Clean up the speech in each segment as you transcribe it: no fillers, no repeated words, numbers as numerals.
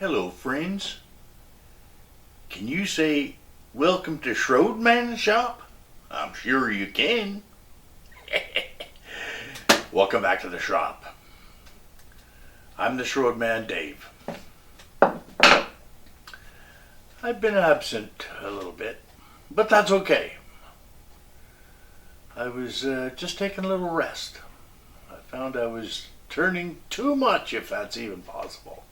Hello, friends. Can you say, welcome to Schroedman's shop? I'm sure you can. Welcome back to the shop. I'm the Schroedman Dave. I've been absent a little bit, but that's okay. I was just taking a little rest. I found I was turning too much, if that's even possible.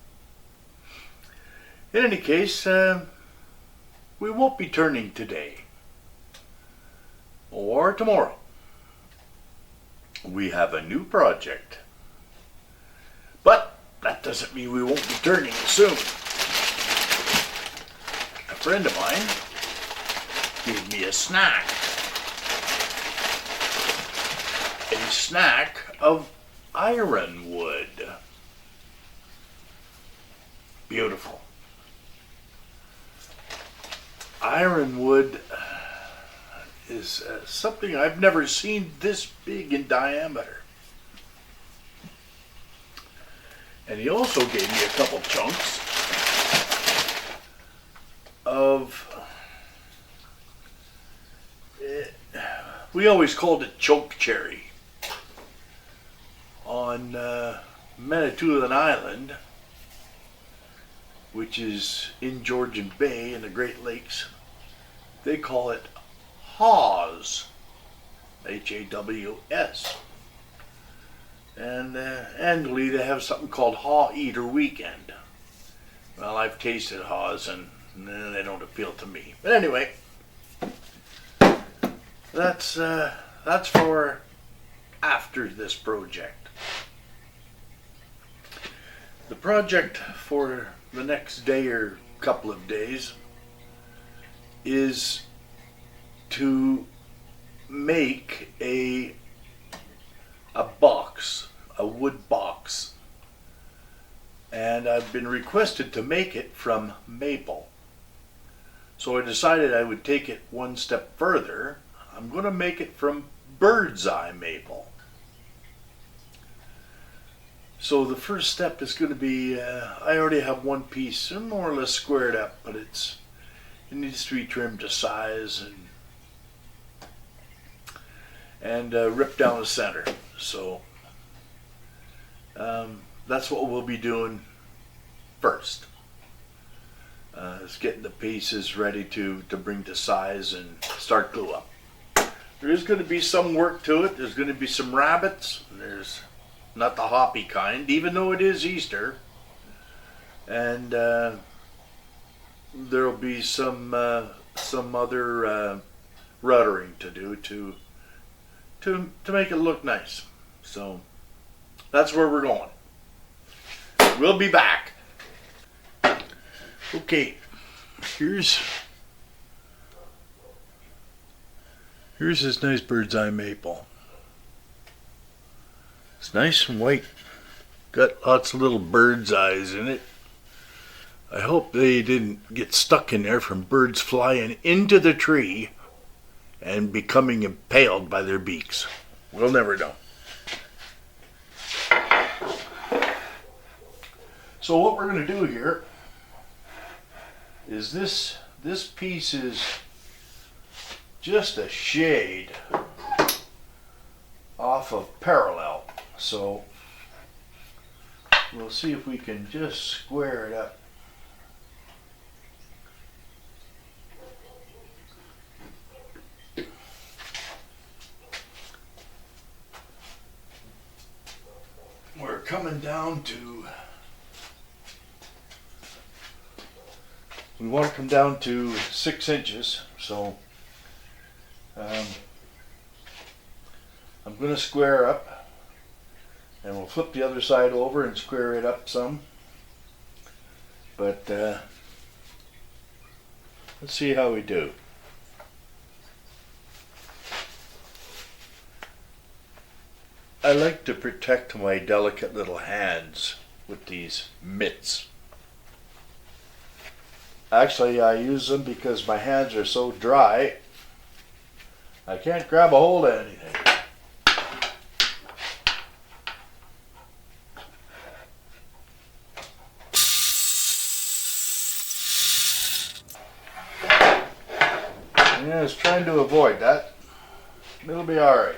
In any case, we won't be turning today or tomorrow. We have a new project, but that doesn't mean we won't be turning soon. A friend of mine gave me a snack of ironwood. Beautiful. Ironwood is something I've never seen this big in diameter. And he also gave me a couple chunks of, we always called it choke cherry. On Manitoulin Island, which is in Georgian Bay in the Great Lakes, they call it haws, Haws. And annually they have something called Haw Eater Weekend. Well, I've tasted haws and they don't appeal to me. But anyway, that's for after this project. The project for the next day or couple of days is to make a box, a wood box. And I've been requested to make it from maple. So I decided I would take it one step further. I'm going to make it from bird's eye maple. So the first step is going to be, I already have one piece more or less squared up, but it needs to be trimmed to size and ripped down the center. So that's what we'll be doing first. Is getting the pieces ready to bring to size and start glue up. There is going to be some work to it. There's going to be some rabbits. There's not the hoppy kind, even though it is Easter. And there'll be some other ruddering to do to make it look nice. So that's where we're going. We'll be back. Okay, here's this nice bird's eye maple. It's nice and white. Got lots of little bird's eyes in it. I hope they didn't get stuck in there from birds flying into the tree and becoming impaled by their beaks. We'll never know. So what we're going to do here is this piece is just a shade off of parallel. So we'll see if we can just square it up. We're coming down to, we want to come down to 6 inches, so I'm going to square up. And we'll flip the other side over and square it up some. But let's see how we do. I like to protect my delicate little hands with these mitts. Actually, I use them because my hands are so dry, I can't grab a hold of anything. Yeah, I was trying to avoid that. It'll be alright.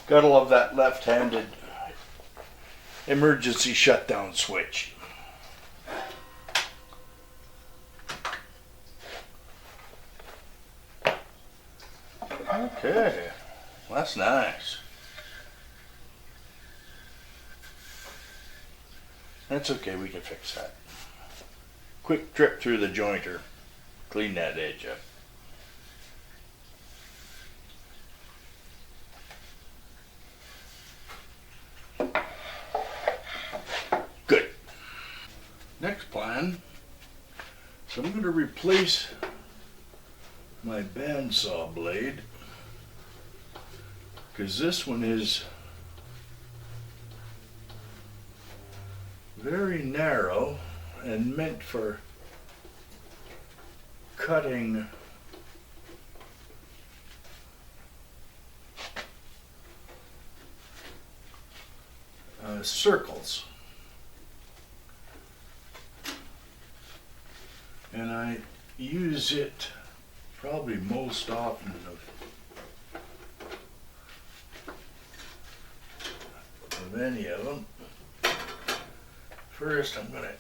Gotta love that left-handed emergency shutdown switch. Okay, that's nice. That's okay, we can fix that. Quick trip through the jointer, clean that edge up. Good. Next plan, so I'm going to replace my bandsaw blade because this one is very narrow and meant for cutting circles. And I use it probably most often of any of them. First I'm going to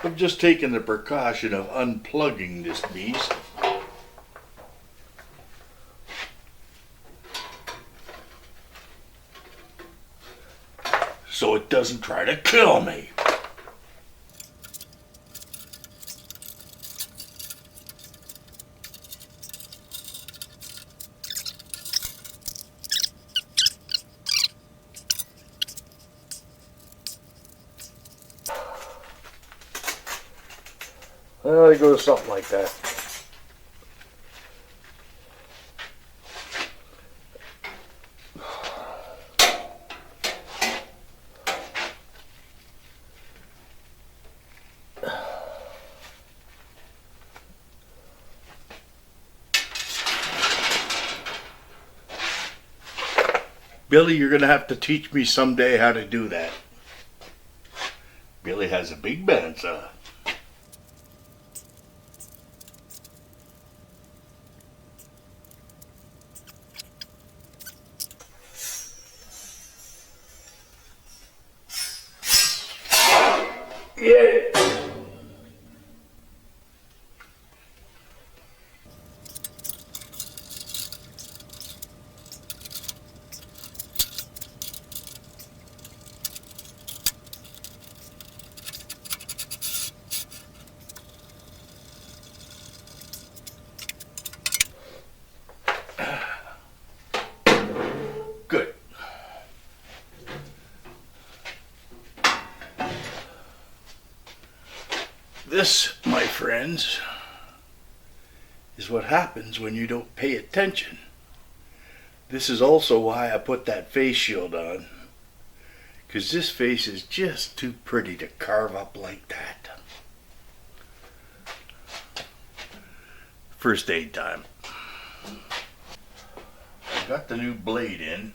I've just taken the precaution of unplugging this beast. So it doesn't try to kill me. Well, it goes something like that. Billy, you're going to have to teach me someday how to do that. Billy has a big bandsaw. Yeah. Good. This, my friends, is what happens when you don't pay attention. This is also why I put that face shield on, because this face is just too pretty to carve up like that. First aid time. I got the new blade in.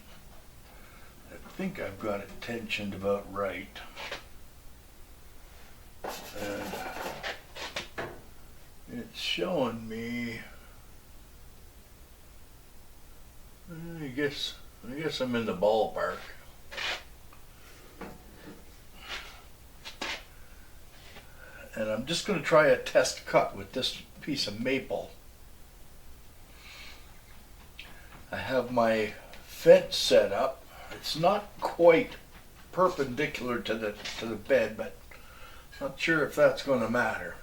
I think I've got it tensioned about right. And it's showing me, I guess I'm in the ballpark. And I'm just going to try a test cut with this piece of maple. I have my fence set up. It's not quite perpendicular to the bed, but Not sure if that's going to matter.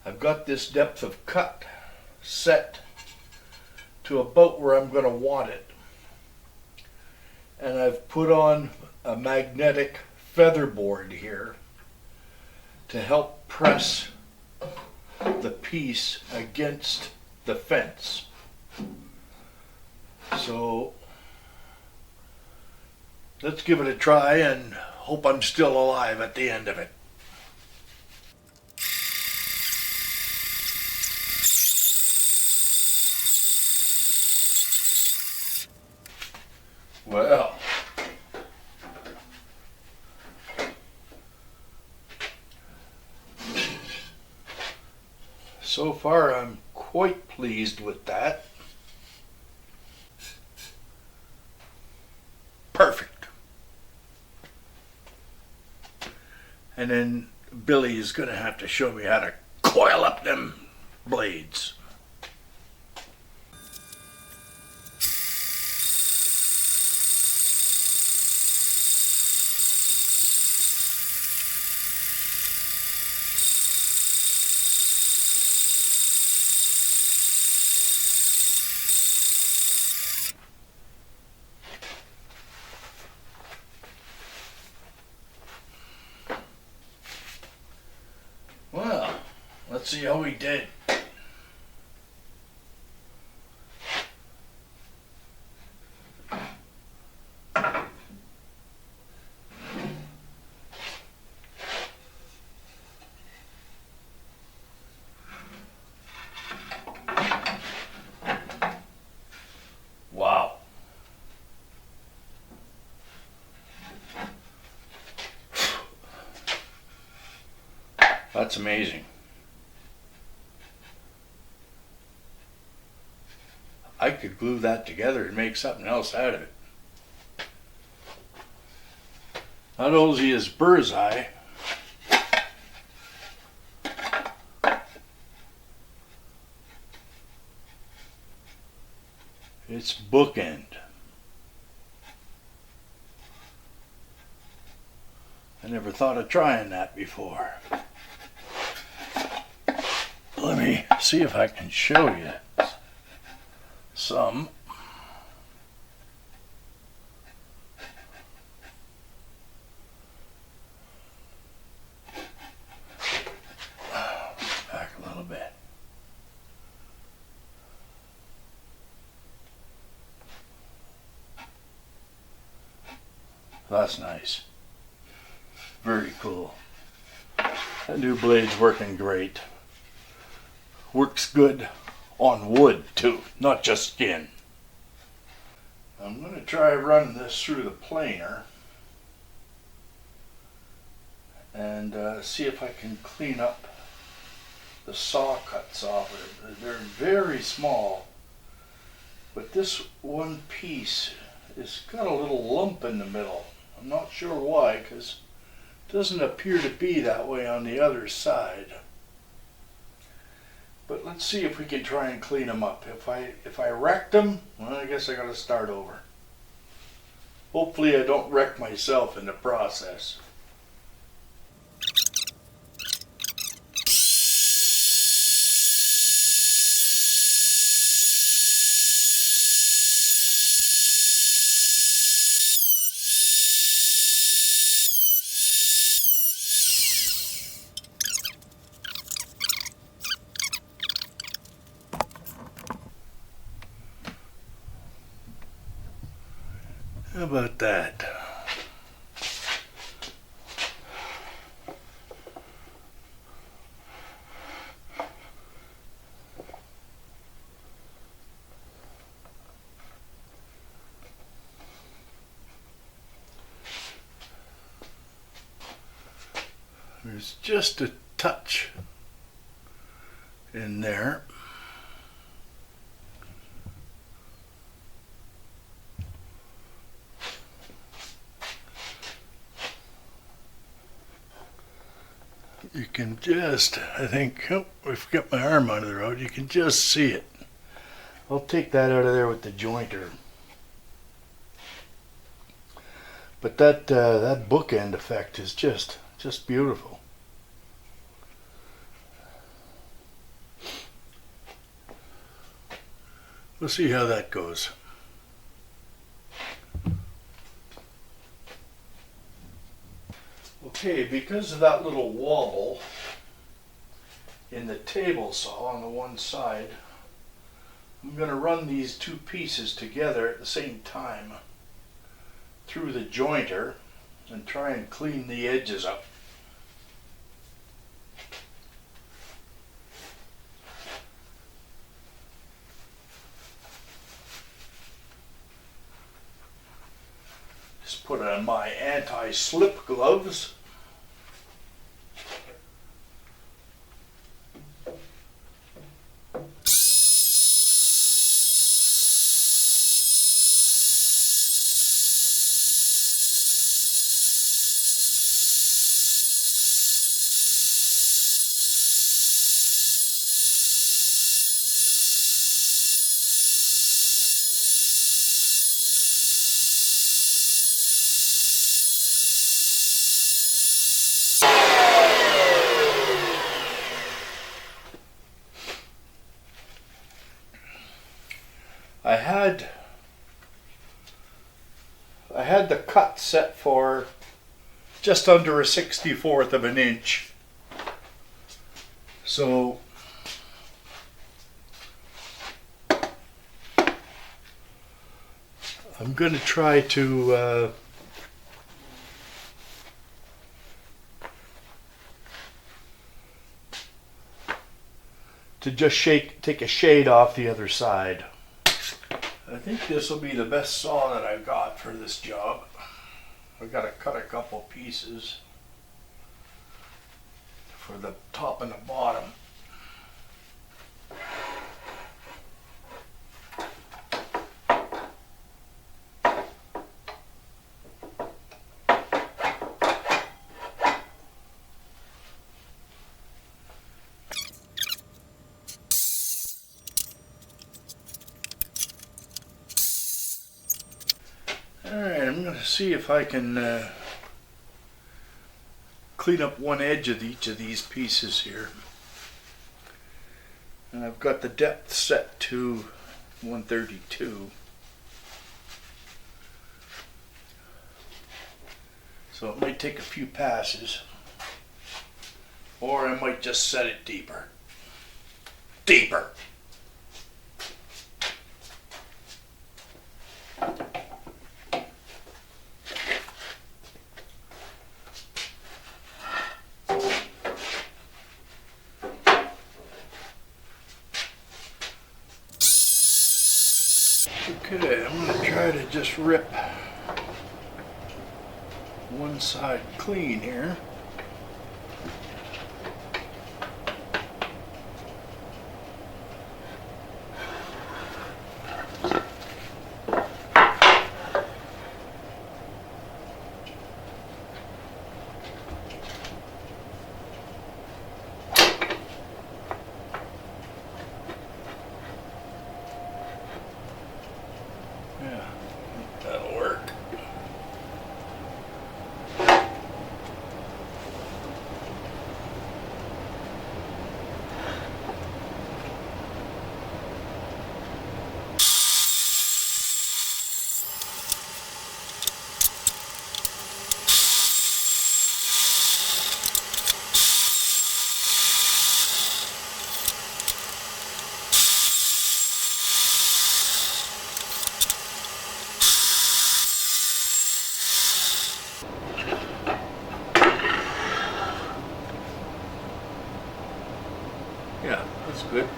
I've got this depth of cut set to about where I'm going to want it. And I've put on a magnetic feather board here to help press the piece against the fence. So let's give it a try and hope I'm still alive at the end of it. Well, so far I'm quite pleased with that. Perfect. And then Billy is going to have to show me how to coil up them blades. Well, let's see how he did. Wow. That's amazing. I could glue that together and make something else out of it. Not only is bird's eye, it's bookend. I never thought of trying that before. Let me see if I can show you some. Back a little bit. That's nice. Very cool. That new blade's working great. Works good on wood too, not just skin. I'm going to try running this through the planer and see if I can clean up the saw cuts off of it. They're very small, but this one piece has got a little lump in the middle. I'm not sure why, because it doesn't appear to be that way on the other side. But let's see if we can try and clean them up. If I wrecked them, well, I guess I got to start over. Hopefully I don't wreck myself in the process. How about that? There's just a touch in there. You can just, I think, oh, I've got my arm out of the road, you can just see it. I'll take that out of there with the jointer. But that bookend effect is just beautiful. We'll see how that goes. Okay, because of that little wobble in the table saw on the one side, I'm going to run these two pieces together at the same time through the jointer and try and clean the edges up. Just put on my anti-slip gloves. I had the cut set for just under a 64th of an inch. So I'm going to try to just take a shade off the other side. I think this will be the best saw that I've got for this job. I've got to cut a couple pieces for the top and the bottom. Alright, I'm going to see if I can clean up one edge of each of these pieces here. And I've got the depth set to 132. So it might take a few passes. Or I might just set it deeper. Deeper! Okay, I'm going to try to just rip one side clean here. Yeah, that'll work. Yeah, that's good.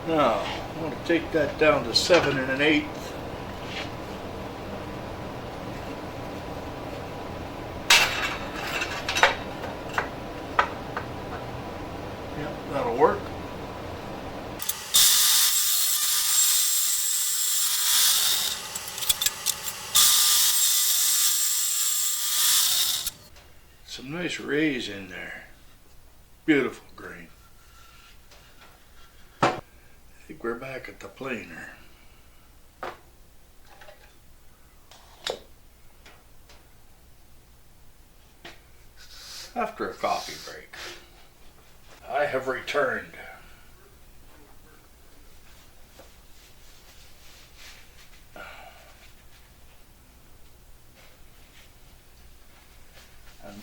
Now, I'm going to take that down to 7 1/8. Yep, that'll work. Some nice rays in there. Beautiful grain. I think we're back at the planer. After a coffee break, I have returned. I'm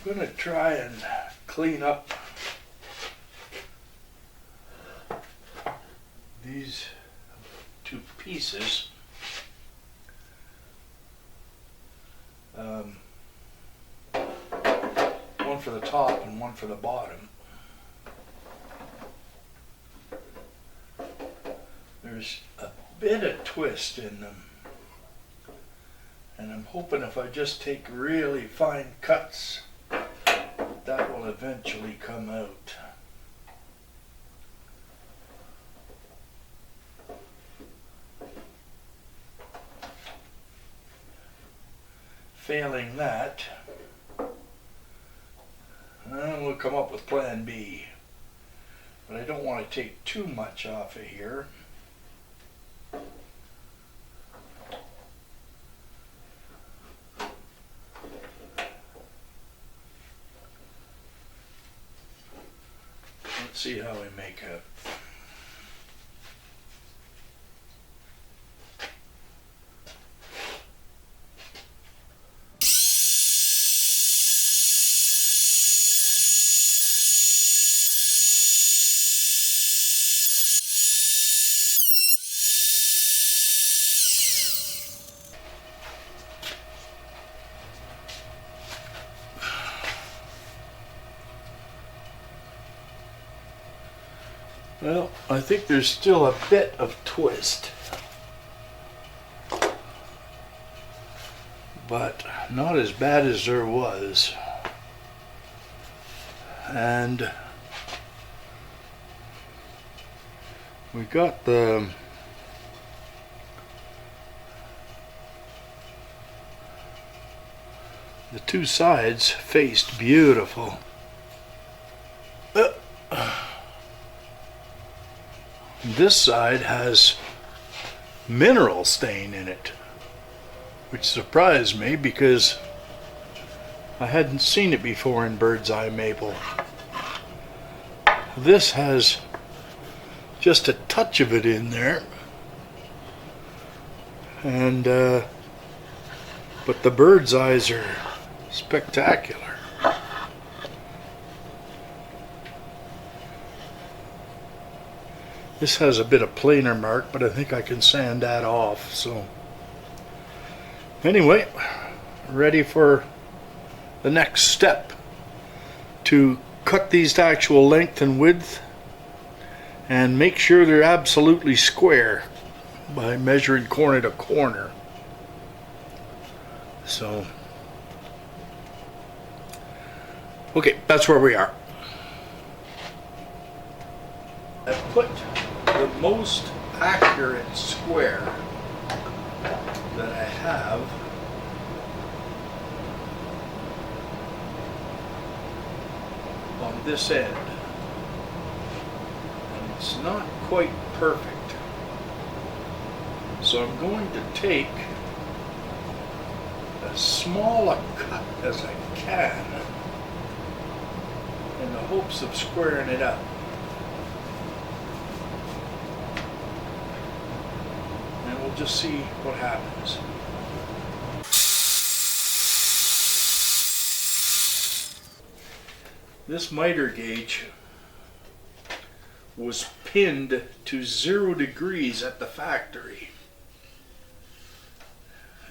going to try and clean up these two pieces. One for the top and one for the bottom. There's a bit of twist in them, and I'm hoping if I just take really fine cuts, that will eventually come out. Failing that, we'll come up with plan B. But I don't want to take too much off of here. Let's see how we make out. Well, I think there's still a bit of twist, but not as bad as there was. And we got the two sides faced beautiful. This side has mineral stain in it, which surprised me because I hadn't seen it before in bird's eye maple. This has just a touch of it in there, and but the bird's eyes are spectacular. This has a bit of planer mark, but I think I can sand that off. So anyway, ready for the next step, to cut these to actual length and width and make sure they're absolutely square by measuring corner to corner. So okay, that's where we are. I put the most accurate square that I have on this end, and it's not quite perfect, so I'm going to take as small a cut as I can in the hopes of squaring it up. We'll just see what happens. This miter gauge was pinned to 0 degrees at the factory,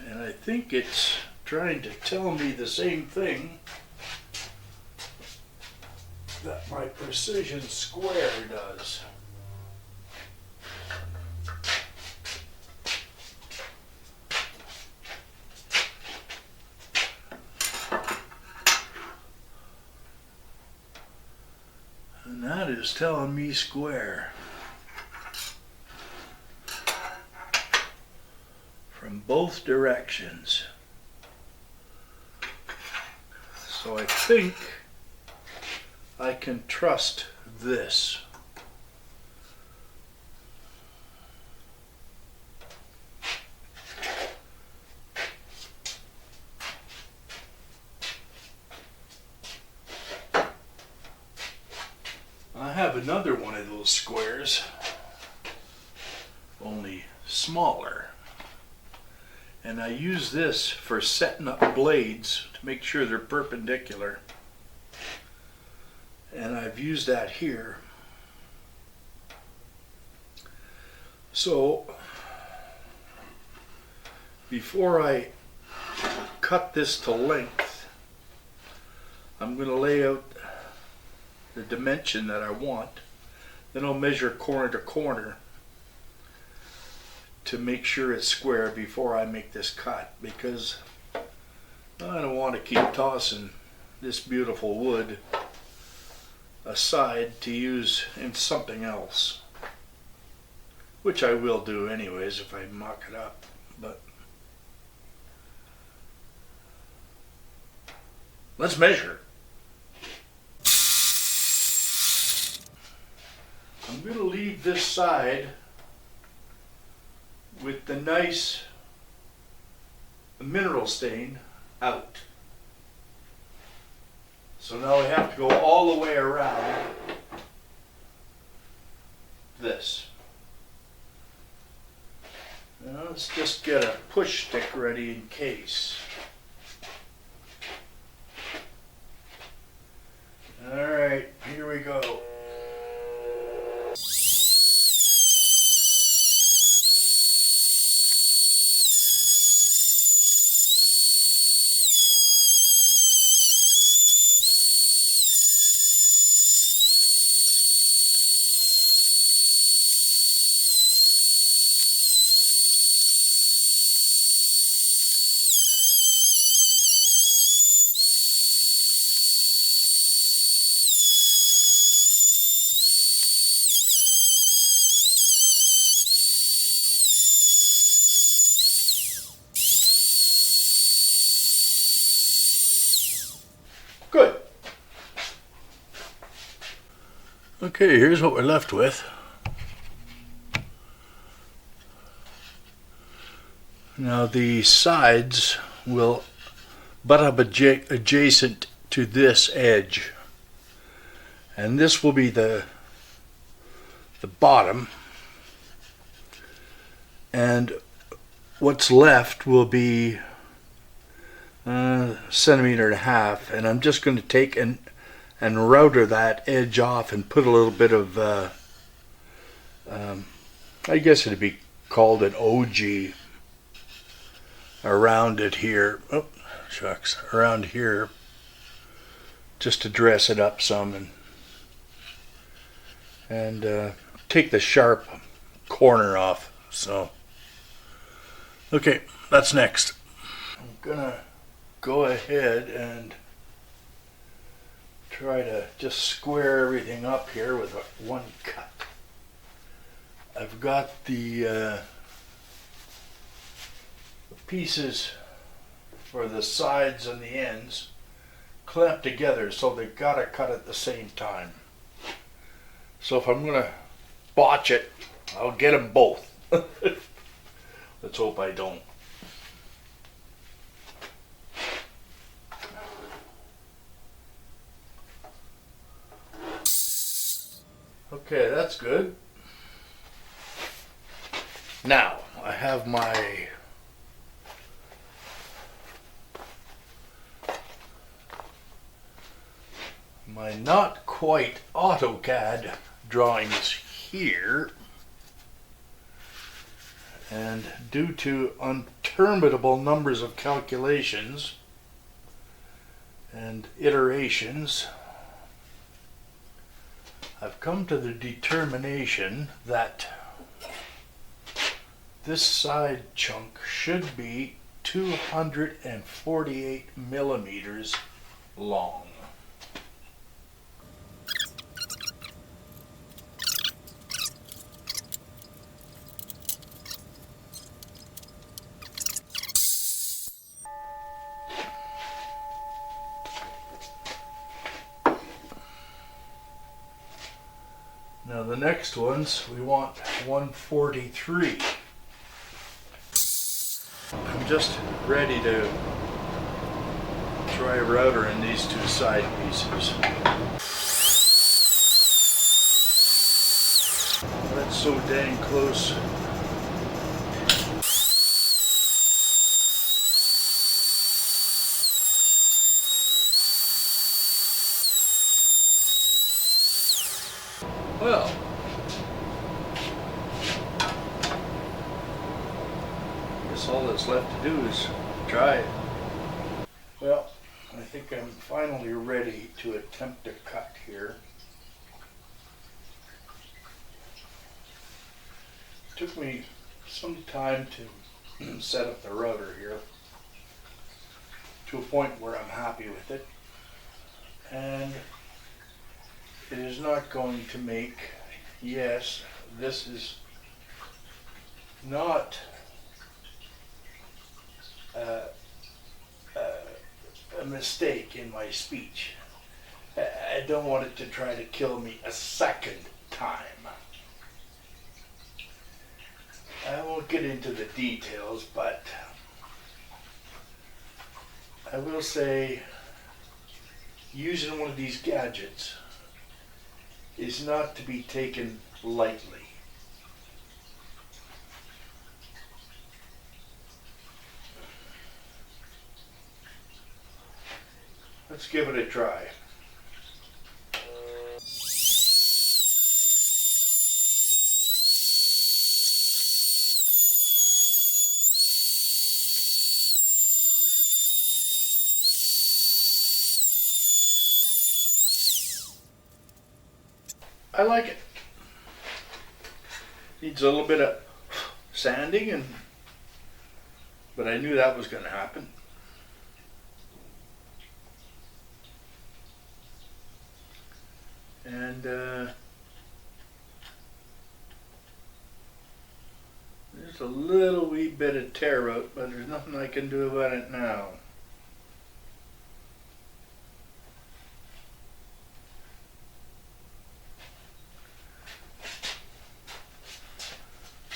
and I think it's trying to tell me the same thing that my precision square does. And that is telling me square from both directions. So I think I can trust this. I have another one of those squares, only smaller. And I use this for setting up blades to make sure they're perpendicular. And I've used that here. So before I cut this to length, I'm going to lay out the dimension that I want. Then I'll measure corner to corner to make sure it's square before I make this cut, because I don't want to keep tossing this beautiful wood aside to use in something else, which I will do anyways if I muck it up. But let's measure. I'm going to leave this side with the nice mineral stain out. So now we have to go all the way around this. Now let's just get a push stick ready in case. All right, here we go. Good. Okay, here's what we're left with. Now the sides will butt up adjacent to this edge, and this will be the bottom, and what's left will be centimeter and a half, and I'm just going to take and router that edge off and put a little bit of I guess it'd be called an OG around it here. Oh shucks, around here, just to dress it up some and take the sharp corner off. So okay, that's next. I'm gonna go ahead and try to just square everything up here with one cut. I've got the pieces for the sides and the ends clamped together, so they've got to cut at the same time. So if I'm gonna botch it, I'll get them both. Let's hope I don't. Okay, that's good. Now, I have my not quite AutoCAD drawings here, and due to interminable numbers of calculations and iterations, I've come to the determination that this side chunk should be 248 millimeters long. Now the next ones, we want 143. I'm just ready to try a router in these two side pieces. That's so dang close. Well, guess all that's left to do is try it. Well, I think I'm finally ready to attempt a cut here. It took me some time to set up the router here to a point where I'm happy with it. And it is not going to make, yes, this is not a mistake in my speech. I don't want it to try to kill me a second time. I won't get into the details, but I will say using one of these gadgets is not to be taken lightly. Let's give it a try. I like it. Needs a little bit of sanding, but I knew that was going to happen. And there's a little wee bit of tear out, but there's nothing I can do about it now.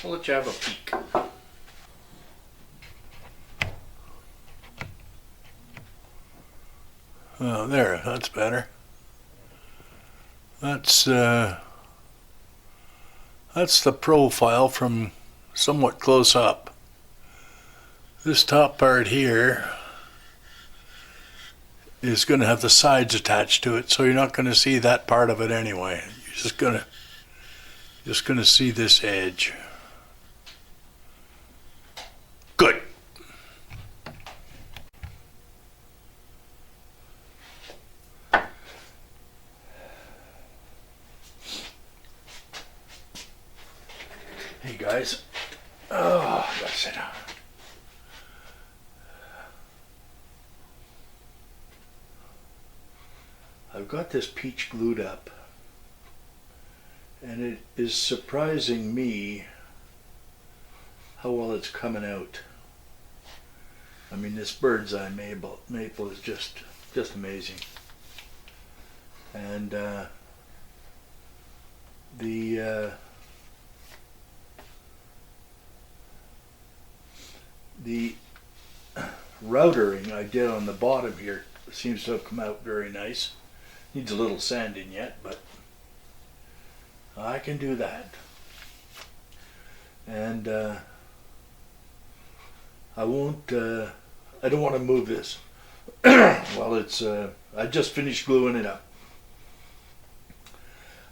I'll let you have a peek. Oh, there, that's better. That's the profile from somewhat close up. This top part here is going to have the sides attached to it, so you're not going to see that part of it anyway. You're just going to see this edge. Good. Hey guys. Oh, I gotta sit down. I've got this peach glued up, and it is surprising me how well it's coming out. I mean, this bird's eye maple is just amazing. And the routering I did on the bottom here seems to have come out very nice. Needs a little sanding yet, but I can do that. And I don't want to move this. Well, I just finished gluing it up.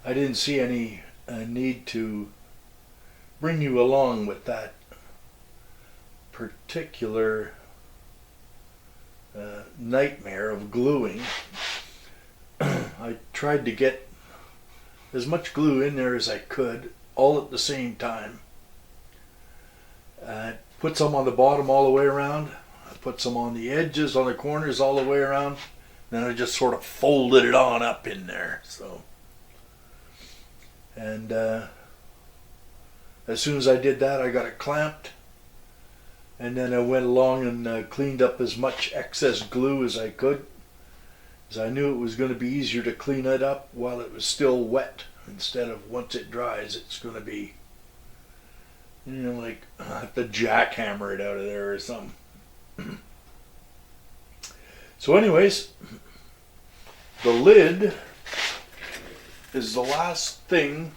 I didn't see any need to bring you along with that particular nightmare of gluing. I tried to get as much glue in there as I could, all at the same time. Put some on the bottom all the way around. I put some on the edges, on the corners all the way around. Then I just sort of folded it on up in there. So, and as soon as I did that, I got it clamped. And then I went along and cleaned up as much excess glue as I could, because I knew it was going to be easier to clean it up while it was still wet instead of once it dries, it's going to be, like I have to jackhammer it out of there or something. So anyways, the lid is the last thing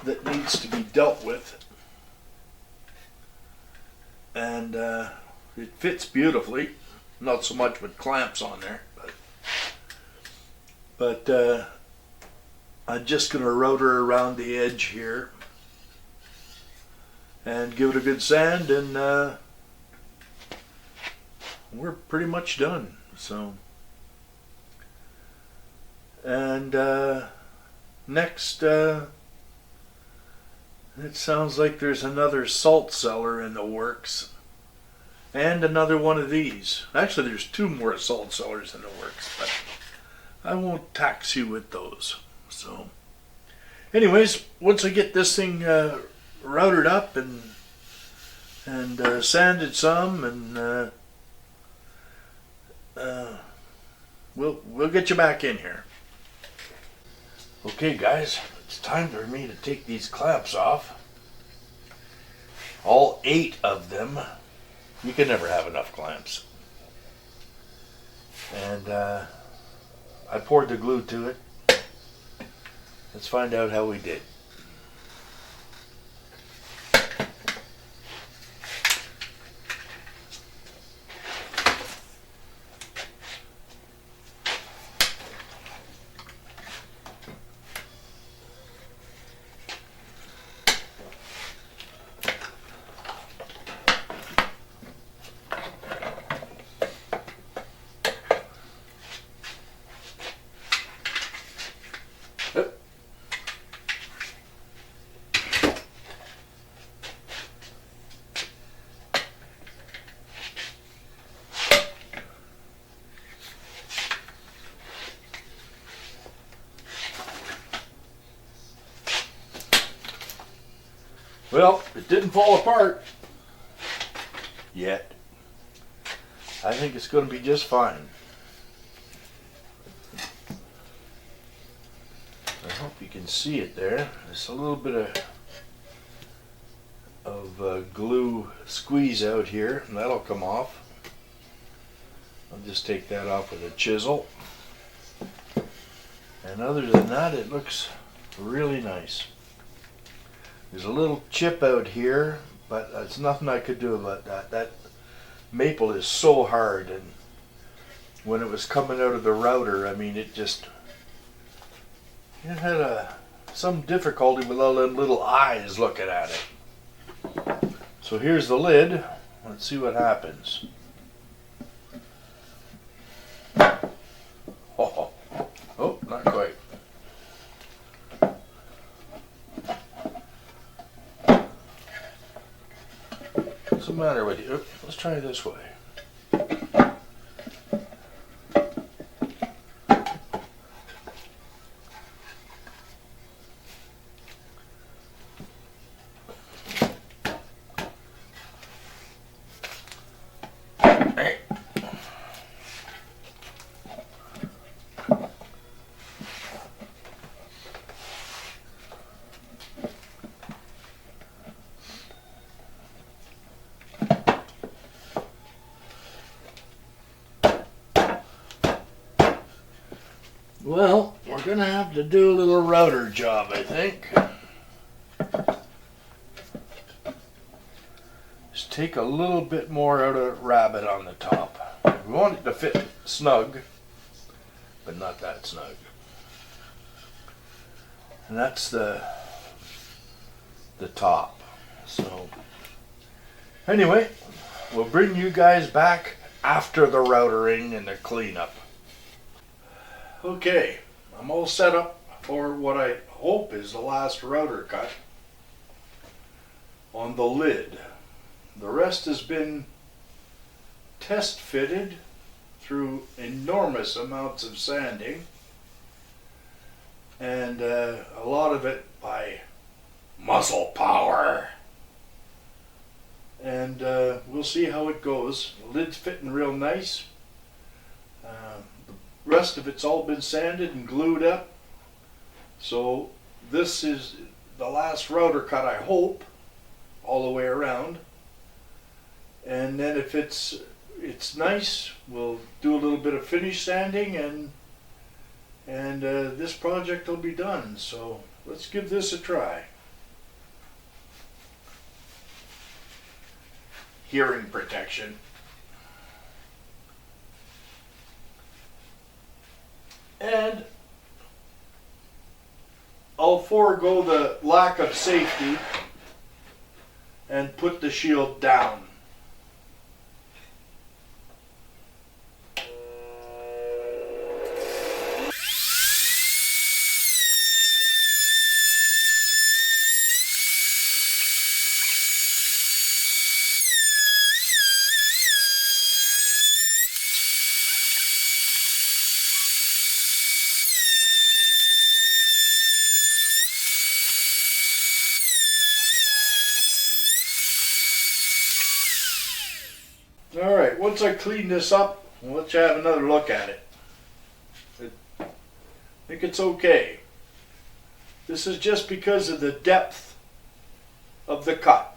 that needs to be dealt with. And it fits beautifully, not so much with clamps on there, but I'm just going to router around the edge here and give it a good sand, and we're pretty much done. So, and next, it sounds like there's another salt cellar in the works, and another one of these. Actually, there's 2 more salt cellars in the works, but I won't tax you with those. So, anyways, once I get this thing routed up and sanded some, and we'll get you back in here. Okay, guys, it's time for me to take these clamps off. All 8 of them. You can never have enough clamps. And I poured the glue to it. Let's find out how we did. Well, it didn't fall apart yet. I think it's going to be just fine. I hope you can see it there. There's a little bit of glue squeeze out here, and that'll come off. I'll just take that off with a chisel. And other than that, it looks really nice. There's a little chip out here, but there's nothing I could do about that. That maple is so hard, and when it was coming out of the router, I mean, it had some difficulty with all them little eyes looking at it. So here's the lid. Let's see what happens. Oh, not quite. What's the matter with you? Let's try it this way. Well, we're going to have to do a little router job, I think. Just take a little bit more out of rabbit on the top. We want it to fit snug, but not that snug. And that's the top. So, anyway, we'll bring you guys back after the routering and the cleanup. Okay, I'm all set up for what I hope is the last router cut on the lid. The rest has been test fitted through enormous amounts of sanding, and a lot of it by muscle power. And we'll see how it goes. The lid's fitting real nice. rest of it's all been sanded and glued up. So this is the last router cut, I hope, all the way around. And then if it's nice, we'll do a little bit of finish sanding, and this project will be done. So let's give this a try. Hearing protection. And I'll forego the lack of safety and put the shield down. Alright, once I clean this up, let's have another look at it. I think it's okay. This is just because of the depth of the cut.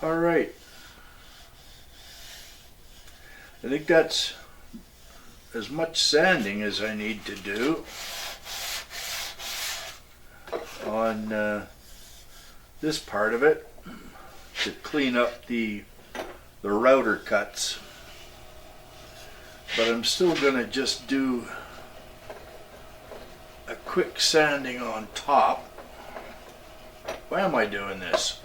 All right. I think that's as much sanding as I need to do on this part of it to clean up the router cuts. But I'm still going to just do a quick sanding on top. Why am I doing this?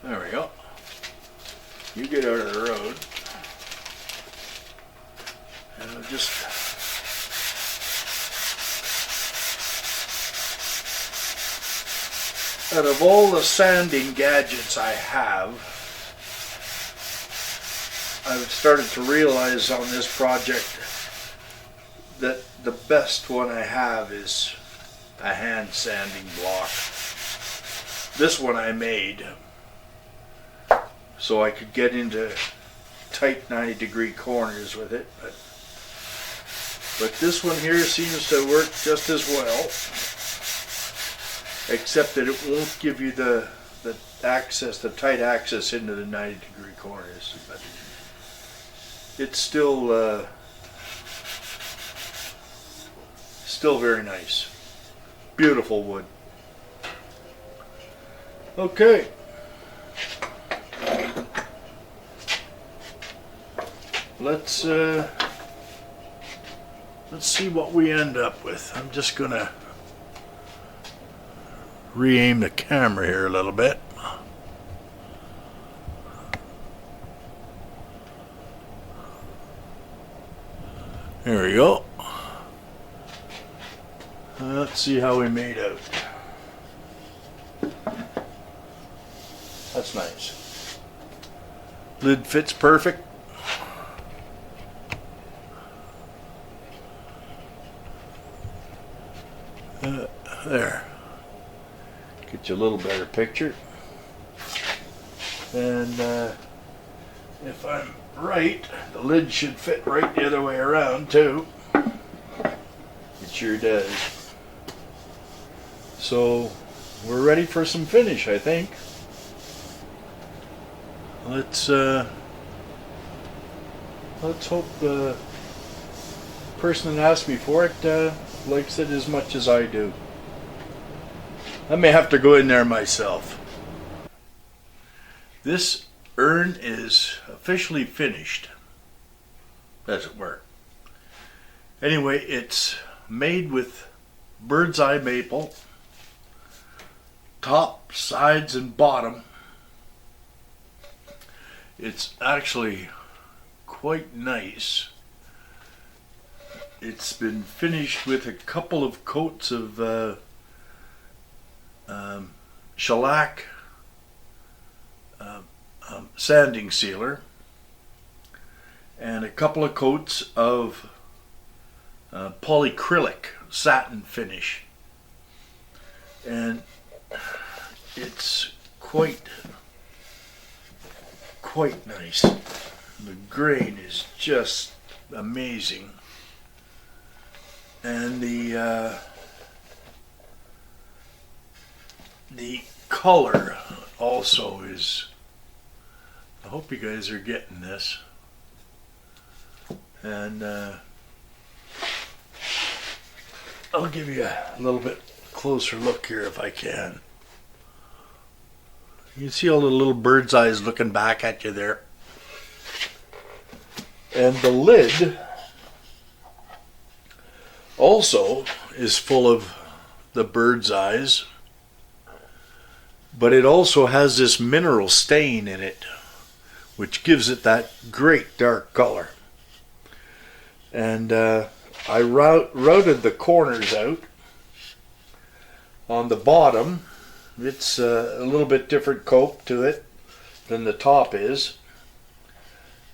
There we go. You get out of the road. And I'll just out of all the sanding gadgets I have, I've started to realize on this project that the best one I have is a hand sanding block. This one I made so I could get into tight 90-degree corners with it, but this one here seems to work just as well, except that it won't give you the access, the tight access into the 90-degree corners. But it's still very nice. Beautiful wood. Okay. Let's see what we end up with. I'm just gonna re-aim the camera here a little bit. There we go. Let's see how we made out. That's nice. Lid fits perfect. There. Get you a little better picture. And if I'm right, the lid should fit right the other way around too. It sure does. So we're ready for some finish, I think. Let's hope the person that asked me for it likes it as much as I do. I may have to go in there myself. This urn is officially finished. as it were. Anyway, it's made with bird's eye maple, top, sides, and bottom. It's actually quite nice. It's been finished with a couple of coats of shellac sanding sealer and a couple of coats of polyacrylic satin finish, and it's quite nice. The grain is just amazing, and the color also is. I hope you guys are getting this, and I'll give you a little bit closer look here if I can. You can see all the little bird's eyes looking back at you there. And the lid also is full of the bird's eyes, but it also has this mineral stain in it, which gives it that great dark color. And I routed the corners out. On the bottom, it's a little bit different coat to it than the top is.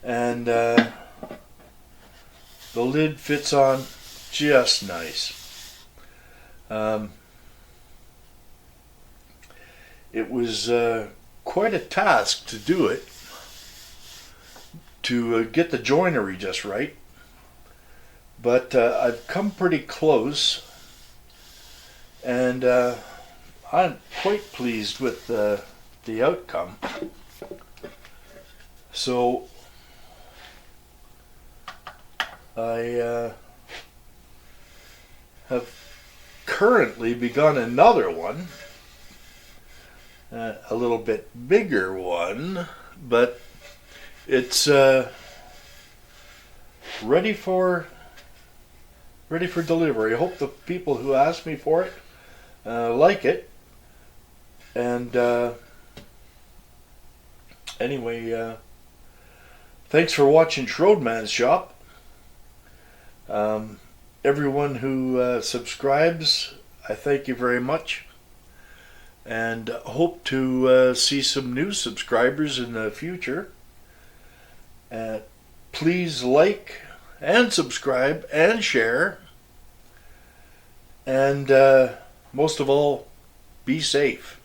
And the lid fits on just nice. It was quite a task to do it, to get the joinery just right. But I've come pretty close, and I'm quite pleased with the outcome. So I have currently begun another one, a little bit bigger one, but it's ready for delivery. I hope the people who asked me for it like it. And anyway, thanks for watching Schroedman's Shop. Everyone who subscribes, I thank you very much, and hope to see some new subscribers in the future. Please like and subscribe and share, and most of all, be safe.